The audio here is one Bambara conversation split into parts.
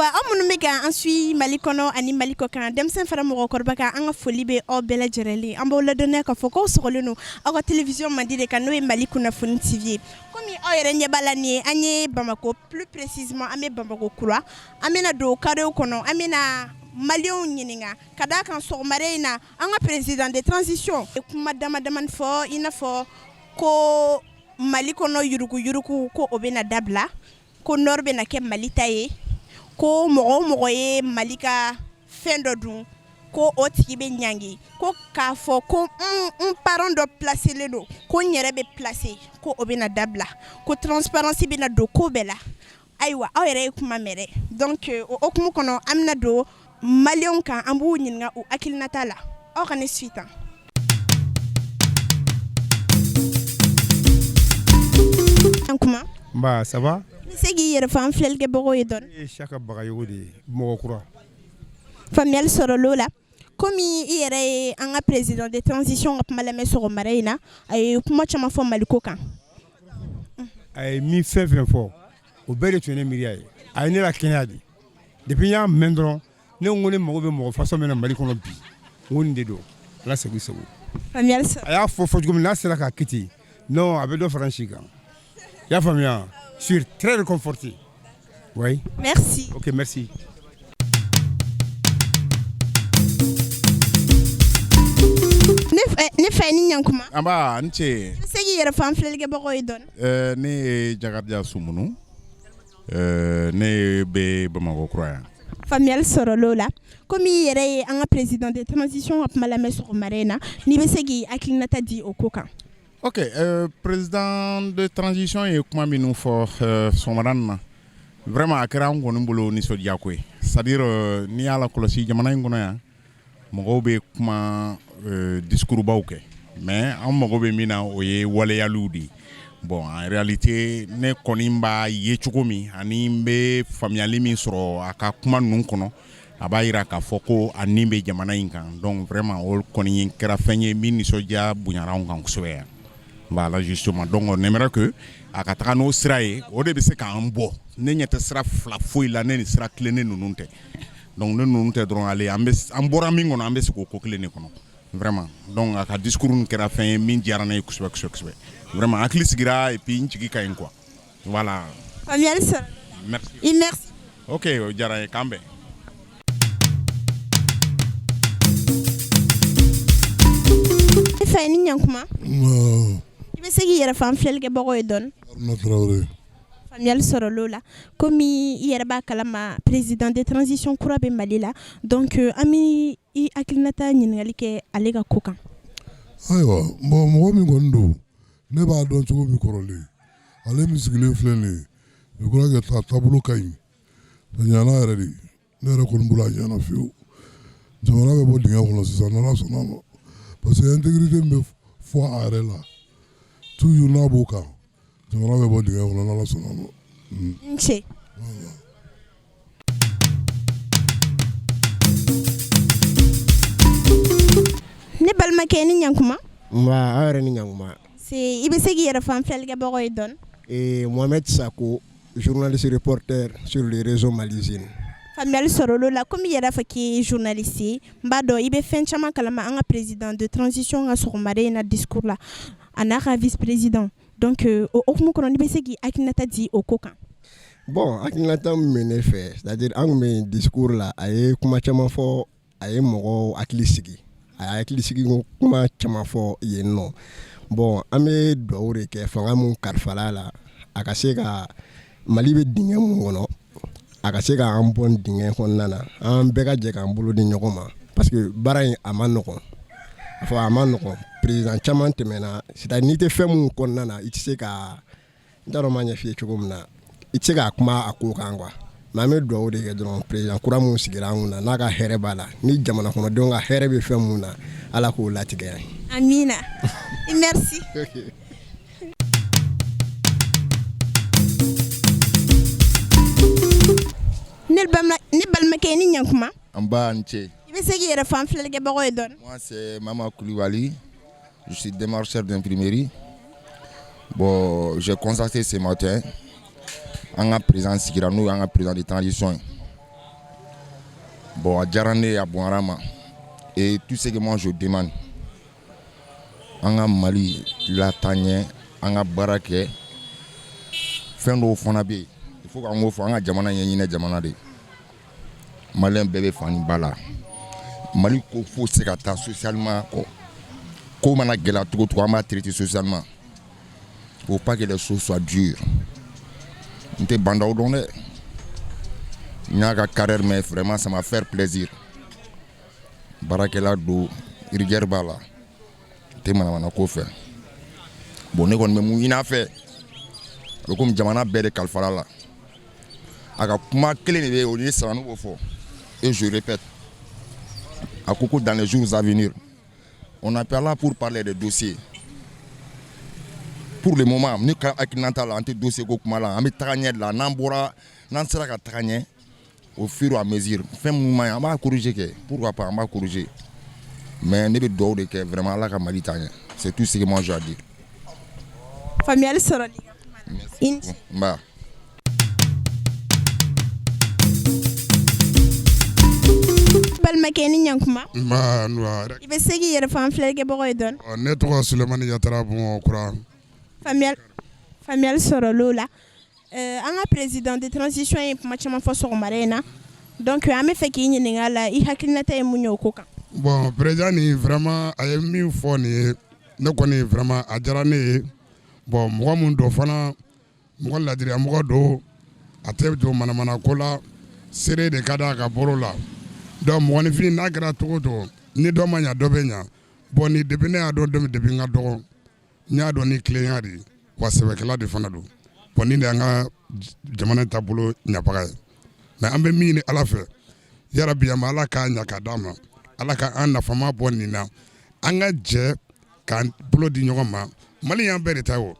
Ayiwa an minnu bɛ ka an suit Mali kɔnɔ ani Mali kɔ kan denmisɛn fara mɔgɔkɔrɔba kan an ka foli bɛ aw bɛɛ lajɛlen an b'aw ladɔnniya k'a fɔ k'aw sɔgɔlen don aw ka télévision mandi de kan n'o ye Mali kunnafoni TV ye komi aw yɛrɛ ɲɛ b'a la nin ye an ye Bamako plus précisément an bɛ Bamako kura an bɛna don carré kɔnɔ an bɛna Maliens ɲininka ka d'a kan sɔgɔmada in na an ka président de transition kuma dama damani fɔ i n'a fɔ ko Mali kɔnɔ yurugu-yurugu ko o bɛna dabila ko nord bɛna kɛ Mali ta ye ko mɔgɔ o mɔgɔ ye Mali ka fɛn dɔ dun ko o tigi bɛ ɲangi ko k'a fɔ ko n parent dɔ placelen don ko n yɛrɛ bɛ placer ko o bɛna dabila ko transparence bɛna don ko bɛɛ la ayiwa aw yɛrɛ ye kuma mɛn dɛ donc o hukumu kɔnɔ an bɛna don Maliens kan an b'u ɲininka u hakilinata la aw ka ne suit tan. Kuma Bah, ça va? Se k'i yɛrɛ fɔ an filɛlikɛbagaw ye dɔɔni. E Saka Bagayogo de ye Mɔgɔkura. Faamuyali sɔrɔla o la komi i yɛrɛ ye an ka président de transition ka kuma lamɛn sɔgɔmada in na a ye kuma caman fɔ Mali ko kan. A ye min fɛn fɛn fɔ o bɛɛ de tun ye ne miiriya ye a ye ne la kɛnɛya de depuis n y'a mɛn dɔrɔn ne ko ne mago bɛ mɔgɔ façon min na Mali kɔnɔ bi n ko nin de don Ala sago i sago. Faamuyali sɔrɔ. A y'a fɔ cogo min n'a sera k'a kɛ ten non a bɛ dɔ fara n si kan i y'a faamuya je suis très réconforté. Oui. Merci. Ok, merci. Ne fa ni ɲankuma. Aba n cɛ. I bɛ se k'i yɛrɛ fɔ an filɛlikɛbagaw ye dɔɔni. Ne ye Jakarija Sumunu. Ne bɛ Bamakɔ kura yan. Faamuyali sɔrɔla o la komi i yɛrɛ ye an ka président de transition ka kuma lamɛn sɔgɔmada in na n'i bɛ se k'i hakilinata di o ko kan. Ok, président de transition ye kuma minnu fɔ sɔgɔmada in na vraiment a kɛra an kɔni bolo nisɔndiya ko ye c'est à dire n'i y'a lakɔlɔsi jamana in kɔnɔ yan mɔgɔw bɛ kuma discours baw kɛ mais an mago bɛ min na o ye waleyaliw de ye bon en réalité ne kɔni b'a ye cogo min ani n bɛ faamuyali min sɔrɔ a ka kuma ninnu kɔnɔ a b'a jira k'a fɔ ko a nin bɛ jamana in kan donc vraiment o kɔni kɛra fɛn ye min nisɔndiya bonyara anw kan kosɛbɛ yan. Voilà justement donc on aimerait que a ka taga n'o sira ye o de bɛ se k'an bɔ ne ɲɛ tɛ sira fila foyi la ne ni sira tilennen ninnu tɛ donc ne ninnu tɛ dɔrɔn ale an bɔra min kɔnɔ an bɛ sigi o ko kelen de kɔnɔ vraiment donc a ka discours kɛra fɛn ye min diyara ne ye kosɛbɛ kosɛbɛ kosɛbɛ vraiment hakili sigira et puis n jigi ka ɲi quoi voilà. Faamuyali sɔrɔ. Merci. I merci. Ok o diyara n ye k'an bɛn. Ne fa ni ɲankuma. I bɛ se k'i yɛrɛ fɔ an filɛlikɛbagaw ye dɔɔni. Haruna Traoré. Faamuyali sɔrɔla o la komi i yɛrɛ b'a kalama président de transition kura bɛ Mali la donc an bɛ i hakilinata ɲininkali kɛ ale ka ko kan. Ayiwa bon mɔgɔ min kɔni don ne b'a dɔn cogo min kɔrɔlen ale min sigilen filɛ nin ye je crois que taabolo ka ɲi a ɲana yɛrɛ de ne yɛrɛ kɔni bolo a ɲana fiyewu jamana bɛ bɔ dingɛ kɔnɔ sisan n'Ala sɔnna a ma parce que intégrité min bɛ fɔ a yɛrɛ la toujours n'a b'o kan jamana bɛ bɔ dingɛ kɔnɔ n'Ala sɔnna a ma. N ce. Ne balimakɛ ni ɲankuma. Nba aw yɛrɛ ni ɲankuma. I bɛ se k'i yɛrɛ fɔ an filɛlikɛbagaw ye dɔɔni. Mohamed Sako journaliste reporter sur les réseaux maliens. Faamuyali sɔrɔla o la komi i yɛrɛ fɔ k'i ye journaliste ye n b'a dɔn i bɛ fɛn caman kalama an ka président de transition ka sɔgɔmada in na discours la a n'a ka vice président donc o hukumu kɔnɔ n'i bɛ se k'i hakilinata di o ko kan. Bon hakilinata min bɛ ne fɛ c'est à dire an tun bɛ discours la a ye kuma caman fɔ a ye mɔgɔw hakili sigi a ye hakili sigi kuma caman fɔ yen nɔ bon an bɛ dugawu de kɛ fanga mun kalifala la a ka se ka Mali bɛ dingɛ mun kɔnɔ a ka se k'an bɔ dingɛ kɔnɔna na an bɛɛ ka jɛ k'an bolo di ɲɔgɔn ma parce que baara in a ma nɔgɔn a fɔ a ma nɔgɔn président caman tɛmɛna c'est à dire n'i tɛ fɛn mun kɔnɔna na i tɛ se ka n t'a dɔn n b'a ɲɛf'i ye cogo min na i tɛ se k'a kuma a ko kan quoi mais an bɛ dugawu de kɛ dɔrɔn président kura mun sigira an kun na n'a ka hɛrɛ b'a la ni jamana kɔnɔdenw ka hɛrɛ bɛ fɛn mun na Ala k'o latigɛ yan. Amina. Merci. Ne balimakɛ ni ɲankuma. An ba n cɛ. I bɛ se k'i yɛrɛ fɔ an filɛlikɛbagaw ye dɔɔni. Moi c'est Mama Koulibaly. Je suis démarcheur d'imprimerie. Bon, j'ai constaté ce matin an ka président sigira n'o y'an ka président de transition ye Bon, à Djarane, à Boarama. Et tout ce que moi je demande, en Mali, la Tanya, en Barake, Fendo Fonabi, il faut qu'on fasse un Jamana Yéné Jamana de Malin bébé Fanny Bala. Mali, il faut se gâter socialement. Comme on a gagné tout, on va traiter socialement. Il ne faut pas que les choses soient dures. On est bandé au donné. Il y a une carrière, mais vraiment, ça m'a fait plaisir. Barakela do irigère bala. Te mana ko fait. Bon, ne kon me muyina fait. Comme jamana bere kalfala la. Aka kuma clé ne o ni sanu au fond. Et je répète. À Koko dans les jours à venir. On appelle là pour parler des dossiers. Pour le moment, nous avons un dossier qui est là, Nambora, Nansera Tagané, au fur et à mesure. Fin moment, on va corriger. Pourquoi pas, on va corriger. Mais nous devons vraiment la Malitania. C'est tout ce que moi j'ai à dire. Famille Soroli. Merci. Balmakeni Nyankuma. Ma noir. Il va seguir fan flègue boydon. On est trois Sulemani Yatara bon courant. Famille Sorolola. Un président de transition et matchama fo sur marena. Donc ame feki nyingala I hakilnata e munyo koka. Bon, président ni vraiment a mis fo ni ne connais vraiment a jarane. Bon, moi mun do fana mo la dire mo do ate do manamana kola sere de kada ka borola. Donc mo ni fini na gra to ni do manya do benya. Bon ni debine ado do debi nga do nya do ni client di wa sebekela de fana do. Bon ni nga jamana tabulo nyapaga. Mais ambe mi ni ala fe. Ya rabbi ya mala ka nya ka dama. Ala ka an na fama bon ni na. Anga je kan bulo di nyoma. Mali yan bere tawo.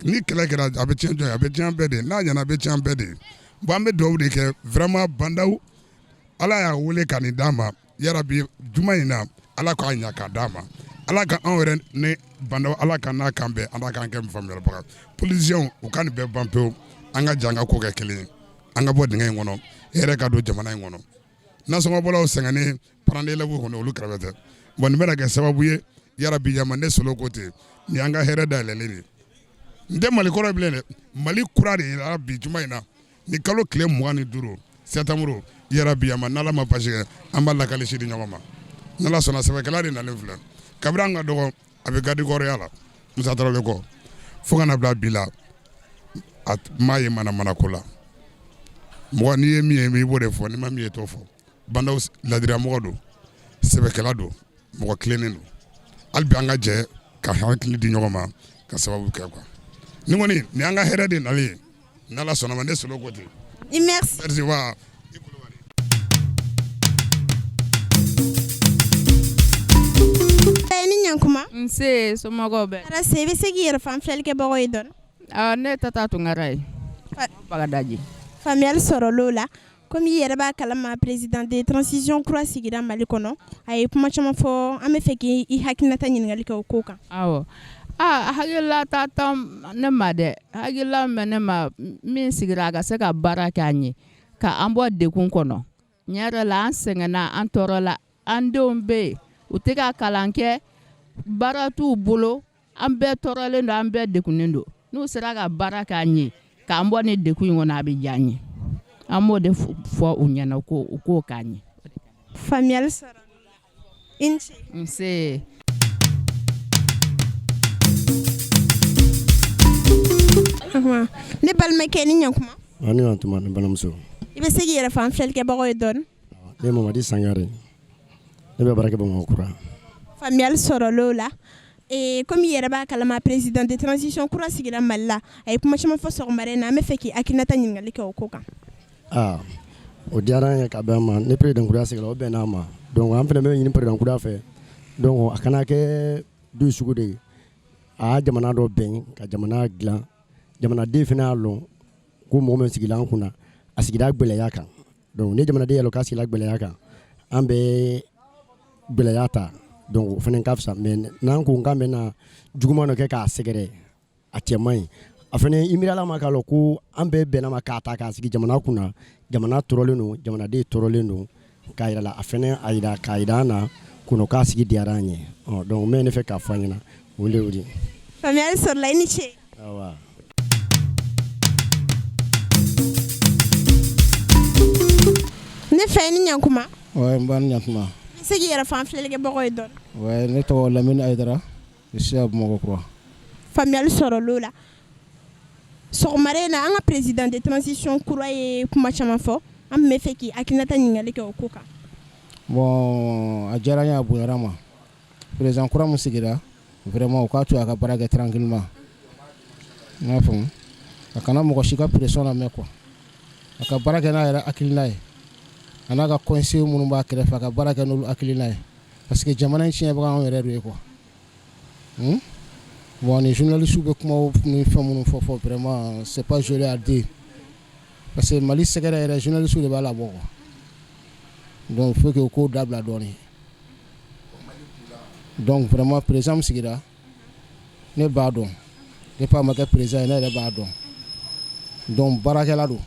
Ni kala kala abe chanjo abe chambede na nya na be chambede. Bon ambe do de ke vraiment bandaw ala ya wole kan dama. Ya rabbi juma ina ala ka nya ka dama. Ala ka an ne bandaw ala ka na kambe ala ka ngem famel baka. Politicien o kan be bampe anga janga ko ke kelen. Anga bo dinga ngono ere ka do jamana ngono na so bola o sengane parande lebu hono olu kravete bon mera ke sababu ye yara bi yamane solo kote ni anga here da lele nde mali koro blene mali kura de yara bi jumaina ni kalo kle mwani duro setamuro yara bi yamana la ma pashe amba la kale shidi nyoma na la sona sebe kala de na lenfla kabranga dogo abe gadi gore yala musa tara le ko fuga na bla bila at maye mana kola moi ni mi mi bo de fo ni ma mi eto fo banda la dira mo do sebekela do mo klenen do albi anga je ka hakli di nyoma ka sababu ka kwa ni ngoni ni anga herade nali nala sona mande solo kote Merci wa ni Nyankuma nse somogo be ara sebe seguir fan flègue boydon ne tata tungarai bagadaji Famille Sorolola, comme hier ba kalama président de transition croix sigira Mali kono ay kuma chama fo ame feki I hakinata nyingali ka okoka awo hagila tata ne made hagila mene ma min sigira ga se ka baraka anyi ka ambo de kun kono nyare la ansengena antorola andombe uteka kalanke baratu bolo ambe torole ndo ambe de kunendo no sera ga baraka anyi ka ambo ne de kun ngona be janyi amo de fo unyana ko kanyi Famille Sorolola nse ne balmakeni Nyankuma ani antuma ne banamso ibe seguir fan flègue boydon ne Mamadi Sangare ne be baraka bango kura Famille Sorolola. Et comme hier ba kalama président de transition croix sigira Mali ay kuma chama fo sur marena ame feki akinata nyingali ka okoka o diara ya ka ba ma ne président kura sigila o bena ma donc am fene me yin président kura fe donc akana ke du sugu de a jamana do ben ka jamana glan jamana de fina lo ko mo men sigila an kuna asigida gbele yaka donc ne jamana de yalo ka sigila gbele yaka ambe gbele yata donc fenen kafsa men nan ko ngambe na juguma no ke ka segere atemai afene imirala makalo ko ambe bena makata ka sigi jamana kuna jamana toroleno jamana de toroleno k'a yira la a fɛnɛ a yira k'a yira an na kuno k'a sigi diyara an ye donc n bɛ ne fɛ k'a fɔ an ɲɛna o le o de. faamuyali sɔrɔla i ni ce. awa. ne fɛ ni ɲankuma. ouais n b'a ni ɲankuma. i se k'i yɛrɛ fan filɛlikɛbagaw ye dɔɔni. ouais ne tɔgɔ Lamini Ayidara je suis à Bamakɔ kura. faamuyali sɔrɔla o la sɔgɔmada in na an ka président de transition kura ye kuma caman fɔ an bɛ fɛ k'i hakilinata ɲininkali kɛ o ko kan. bon a diyara n ye a bonyara n ma président kura min sigira vraiment o k'a to a ka baara kɛ tranquillement n y'a faamu a kana mɔgɔ si ka pression lamɛn quoi a ka baara kɛ n'a yɛrɛ hakilina ye a n'a ka conseiller minnu b'a kɛrɛfɛ a ka baara kɛ n'olu hakilina ye parce que jamana in tiɲɛbaga anw yɛrɛ de ye quoi. Bon, les journalistes bɛ kuma ni fɛn minnu fɔ vraiment c'est pas joli à dire parce que Mali sɛgɛrɛ yɛrɛ journalistes de b'a labɔ quoi donc il faut que o ko dabila dɔɔni donc vraiment président min sigira ne b'a dɔn depuis a ma kɛ président ye ne yɛrɛ b'a dɔn donc baarakɛla don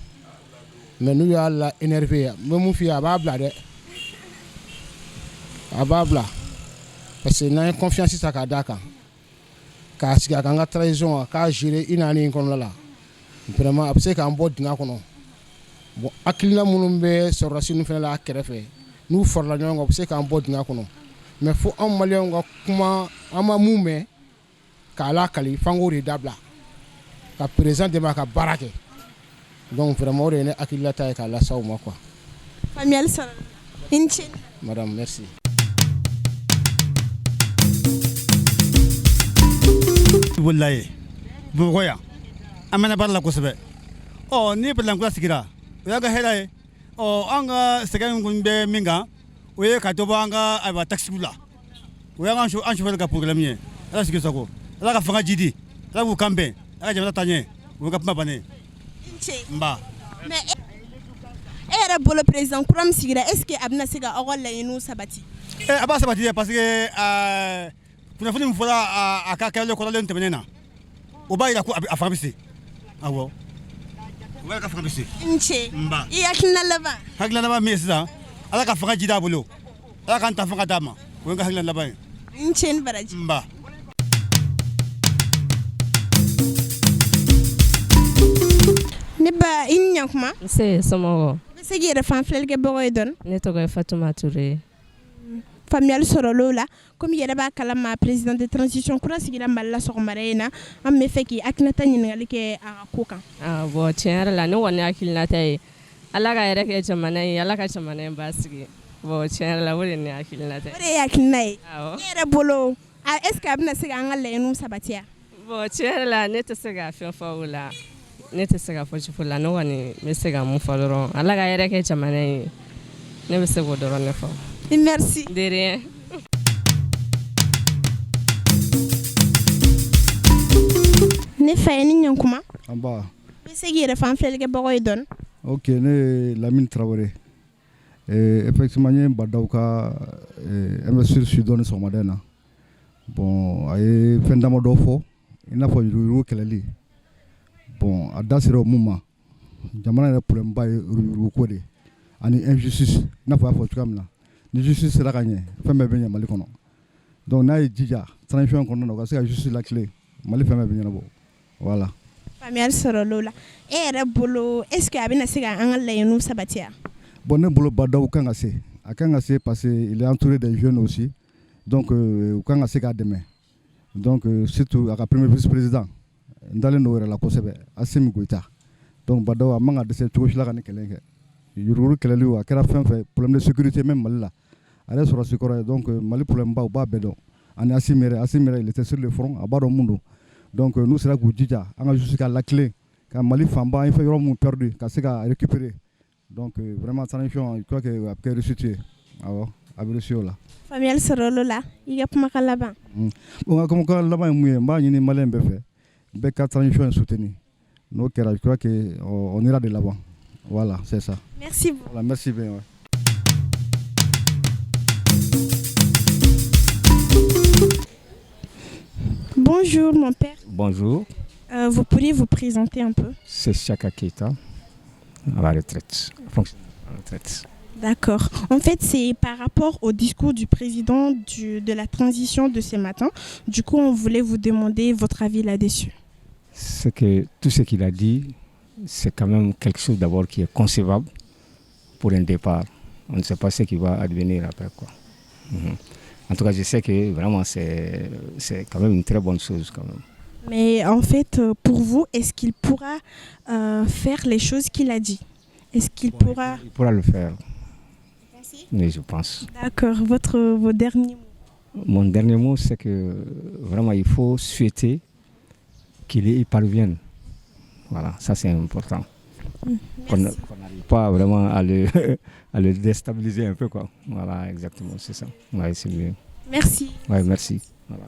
mais n'u y'a la énervé n bɛ mun f'i ye a b'a bila dɛ a b'a bila parce que n'an ye confiance ta k'a d'a kan k'a sigi a kan ka transition a k'a gérer i naani in kɔnɔna la vraiment a bɛ se k'an bɔ dingɛ kɔnɔ bon hakilina minnu bɛ sɔrɔdasi ninnu fana la a kɛrɛfɛ n'u farala ɲɔgɔn kan u bɛ se k'an bɔ dingɛ kɔnɔ mais fo anw maliyɛnw ka kuma an ma mun mɛn k'a lakali f'an k'o de dabila ka président dɛmɛ a ka baara kɛ donc vraiment o de ye ne hakilinata ye k'a lase aw ma quoi. faamuyali sɔrɔla i ni ce. madame merci. wallahi Bamakɔ yan an mɛnna baara la kosɛbɛ ni président kura sigira o y'a ka hɛrɛ ye an ka sɛgɛn kun bɛ min kan o ye ka dɔ bɔ an ka ayiwa taxi la o y'an chauffeur ka problème ye ala sigi sago ala ka fanga jidi ala k'u kan bɛn ala ka jamana taa ɲɛ o ye ka kuma bannen. i ni ce. n ba. mais e yɛrɛ bolo président kura min sigira est ce que a bɛna se ka aw ka laɲiniw sabati. a b'a sabati dɛ parce que kunnafoni min fɔra a ka kɛwale kɔrɔlen tɛmɛnen na o b'a jira ko a fanga bɛ se awɔ o b'a jira ka fanga bɛ se. i ni ce. n ba. i hakilina laban. hakilina laban min ye sisan ala ka fanga ji d'a bolo ala k'an ta fanga d'a ma o ye n ka hakilina laban ye. i ni ce ni baraji. n ba. ne ba i ni ɲankuma. nse somɔgɔ. i bɛ se k'i yɛrɛ fan filɛlikɛbagaw ye dɔɔni. ne tɔgɔ ye Fatuma Ture. faamuyali sɔrɔla o la komi yɛrɛ b'a kalama président de transition kura sigira Mali la sɔgɔmada in na an bɛ fɛ k'i hakilinata ɲininkali kɛ a ka ko kan. bon tiɲɛ yɛrɛ la ne kɔni hakilinata ye ala ka yɛrɛ kɛ jamana in ala ka jamana in basigi bon tiɲɛ yɛrɛ la o de ye ne hakilinata ye. o de ye hakilina ye. awɔ. ne yɛrɛ bolo est ce que a bɛna se k'an ka laɲiniw sabatiya. bon tiɲɛ yɛrɛ la ne tɛ se ka fɛn fɔ o la ne tɛ se ka fɔ cogo la ne kɔni bɛ se ka mun fɔ dɔrɔn ala ka yɛrɛ kɛ jamana in ye ne bɛ se k'o dɔrɔn ne fɔ. merci. de rien. ne fa ye ni ɲankuma. an ba. i bɛ se k'i yɛrɛ fan filɛlikɛbagaw ye dɔɔni. ok ne ye Lamine Traoré effectivement n ye Badaw ka investiture su dɔɔni sɔgɔmada in na bon a ye fɛn damadɔ fɔ i n'a fɔ yurugu kɛlɛli bon a da sera o mun ma jamana yɛrɛ problème ba ye yurugu ko de ani injustice i n'a fɔ a y'a fɔ cogoya min na ni justice sera ka ɲɛ fɛn bɛɛ bɛ ɲɛ Mali kɔnɔ donc n'a ye jija transition kɔnɔna na o ka se ka justice lakile Mali fɛn bɛɛ bɛ ɲɛnabɔ voilà. faamuyali sɔrɔla o la e yɛrɛ bolo est ce que a bɛna se ka an ka laɲiniw sabatiya. bon ne bolo Badaw kan ka se a kan ka se parce que il est entouré des jeunes aussi donc u kan ka se k'a dɛmɛ donc surtout a ka premier vice président n dalen don o yɛrɛ la kosɛbɛ Assimi Goïta donc Badaw a man ka dɛsɛ cogo si la ka ni kɛlɛ kɛ yurugu kɛlɛli a kɛra fɛn fɛn problème de sécurité même Mali la a yɛrɛ sɔrɔ si kɔrɔ ye donc Mali problème ba u b'a bɛɛ dɔn ani Assimi yɛrɛ il était sur le front a b'a dɔn mun don donc n'u sera k'u jija an ka justice ka lakile ka Mali fanba an ye fɛn yɔrɔ mun perdu ka se ka récupérer donc vraiment transition je crois que a bɛ kɛ réussite ye awɔ a bɛ réussir o la. faamuyali sɔrɔla o la i ka kumakan laban. bon n ka kumakan laban ye mun ye n b'a ɲini maliyɛn bɛɛ fɛ bɛɛ ka transition soutenir n'o kɛra je crois que on ira de l'avant voilà c'est ça. merci beaucoup. voilà merci bien. Ouais. Bonjour mon père. Bonjour. Vous pourriez vous présenter un peu? C'est Chaka Keita, à la retraite. À la retraite. D'accord. En fait, c'est par rapport au discours du président de la transition de ce matin. Du coup, on voulait vous demander votre avis là-dessus. C'est que tout ce qu'il a dit, c'est quand même quelque chose d'abord qui est concevable pour un départ. On ne sait pas ce qui va advenir après, quoi. En tout cas, je sais que vraiment c'est quand même une très bonne chose quand même. Mais en fait, pour vous, est-ce qu'il pourra faire les choses qu'il a dit? Est-ce qu'il pourra... Il pourra le faire. Oui, je pense. D'accord. Vos derniers mots? Mon dernier mot, c'est que vraiment, il faut souhaiter qu'il y parvienne. Voilà, ça c'est important. Qu'on n'arrive pas vraiment à le déstabiliser un peu, quoi. Voilà, exactement, c'est ça. Ouais, c'est mieux. Merci. Ouais, merci. Voilà.